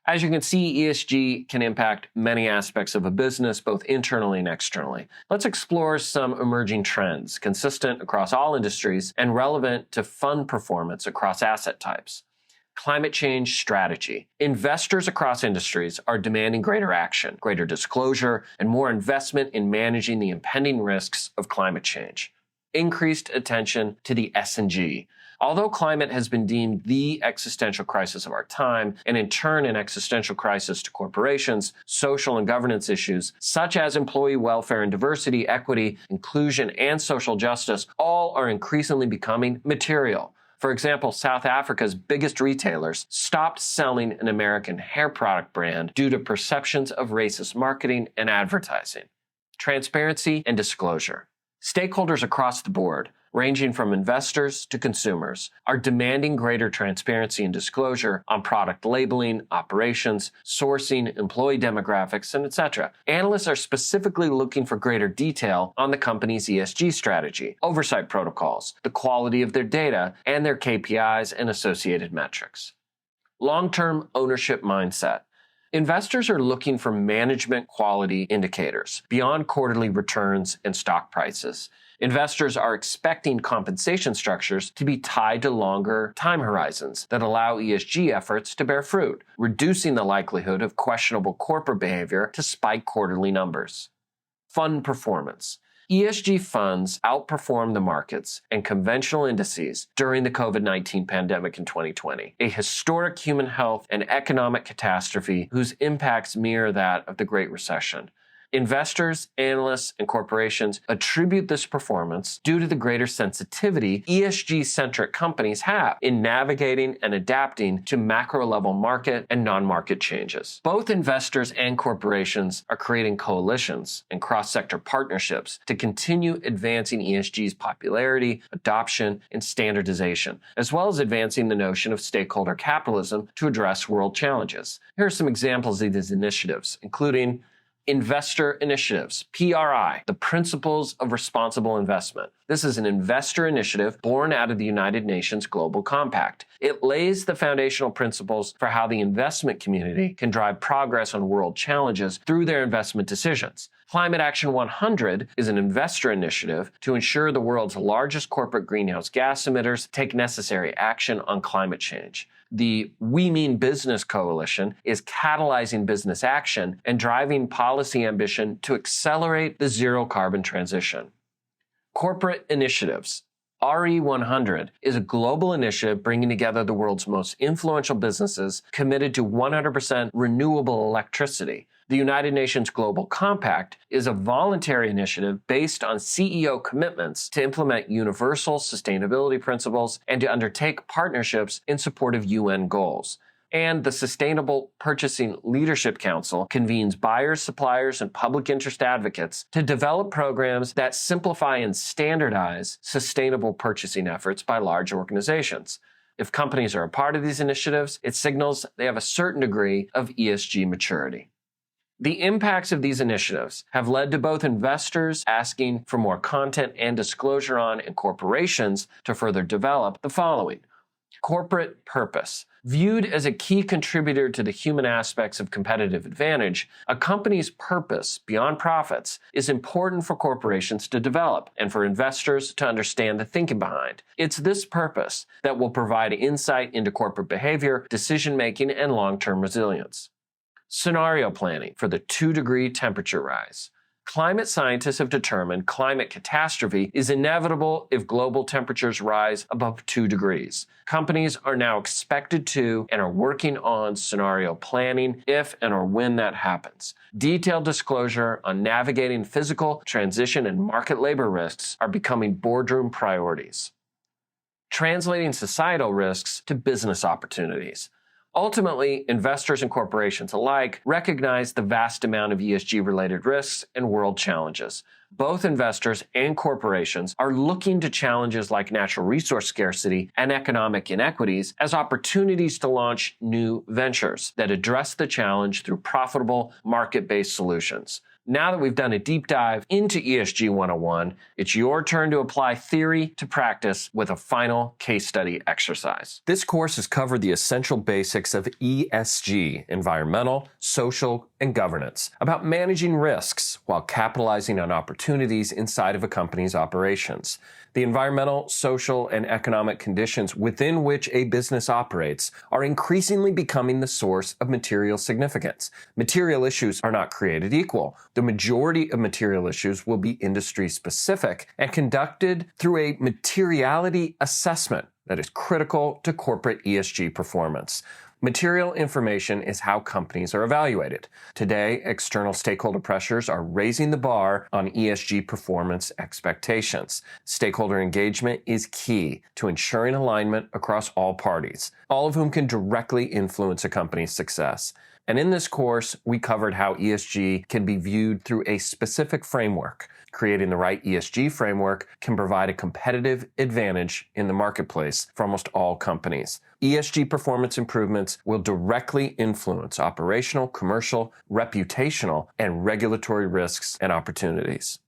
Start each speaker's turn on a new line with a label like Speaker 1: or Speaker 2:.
Speaker 1: As you can see, ESG can impact many aspects of a business, both internally and externally. Let's explore some emerging trends consistent across all industries and relevant to fund performance across asset types. Climate change strategy. Investors across industries are demanding greater action, greater disclosure, and more investment in managing the impending risks of climate change. Increased attention to the S&G. Although climate has been deemed the existential crisis of our time, and in turn an existential crisis to corporations, social and governance issues such as employee welfare and diversity, equity, inclusion, and social justice all are increasingly becoming material. For example, South Africa's biggest retailers stopped selling an American hair product brand due to perceptions of racist marketing and advertising. Transparency and disclosure. Stakeholders across the board, ranging from investors to consumers, are demanding greater transparency and disclosure on product labeling, operations, sourcing, employee demographics, and etc. Analysts are specifically looking for greater detail on the company's ESG strategy, oversight protocols, the quality of their data, and their KPIs and associated metrics. Long-term ownership mindset. Investors are looking for management quality indicators beyond quarterly returns and stock prices. Investors are expecting compensation structures to be tied to longer time horizons that allow ESG efforts to bear fruit, reducing the likelihood of questionable corporate behavior to spike quarterly numbers. Fund performance. ESG funds outperformed the markets and conventional indices during the COVID-19 pandemic in 2020, a historic human health and economic catastrophe whose impacts mirror that of the Great Recession. Investors, analysts, and corporations attribute this performance due to the greater sensitivity ESG-centric companies have in navigating and adapting to macro-level market and non-market changes. Both investors and corporations are creating coalitions and cross-sector partnerships to continue advancing ESG's popularity, adoption, and standardization, as well as advancing the notion of stakeholder capitalism to address world challenges. Here are some examples of these initiatives, including Investor Initiatives, PRI, the Principles of Responsible Investment. This is an investor initiative born out of the United Nations Global Compact. It lays the foundational principles for how the investment community can drive progress on world challenges through their investment decisions. Climate Action 100 is an investor initiative to ensure the world's largest corporate greenhouse gas emitters take necessary action on climate change. The We Mean Business Coalition is catalyzing business action and driving policy ambition to accelerate the zero carbon transition. Corporate initiatives. RE100 is a global initiative bringing together the world's most influential businesses committed to 100% renewable electricity. The United Nations Global Compact is a voluntary initiative based on CEO commitments to implement universal sustainability principles and to undertake partnerships in support of UN goals. And the Sustainable Purchasing Leadership Council convenes buyers, suppliers, and public interest advocates to develop programs that simplify and standardize sustainable purchasing efforts by large organizations. If companies are a part of these initiatives, it signals they have a certain degree of ESG maturity. The impacts of these initiatives have led to both investors asking for more content and disclosure on, and corporations to further develop the following. Corporate purpose. Viewed as a key contributor to the human aspects of competitive advantage, a company's purpose, beyond profits, is important for corporations to develop and for investors to understand the thinking behind. It's this purpose that will provide insight into corporate behavior, decision-making, and long-term resilience. Scenario planning for the 2-degree temperature rise. Climate scientists have determined climate catastrophe is inevitable if global temperatures rise above 2 degrees. Companies are now expected to and are working on scenario planning if and or when that happens. Detailed disclosure on navigating physical, transition, and market labor risks are becoming boardroom priorities. Translating societal risks to business opportunities. Ultimately, investors and corporations alike recognize the vast amount of ESG-related risks and world challenges. Both investors and corporations are looking to challenges like natural resource scarcity and economic inequities as opportunities to launch new ventures that address the challenge through profitable, market-based solutions. Now that we've done a deep dive into ESG 101, it's your turn to apply theory to practice with a final case study exercise. This course has covered the essential basics of ESG, environmental, social, and governance, about managing risks while capitalizing on opportunities inside of a company's operations. The environmental, social, and economic conditions within which a business operates are increasingly becoming the source of material significance. Material issues are not created equal. The majority of material issues will be industry-specific and conducted through a materiality assessment that is critical to corporate ESG performance. Material information is how companies are evaluated. Today, external stakeholder pressures are raising the bar on ESG performance expectations. Stakeholder engagement is key to ensuring alignment across all parties, all of whom can directly influence a company's success. And in this course, we covered how ESG can be viewed through a specific framework. Creating the right ESG framework can provide a competitive advantage in the marketplace for almost all companies. ESG performance improvements will directly influence operational, commercial, reputational, and regulatory risks and opportunities.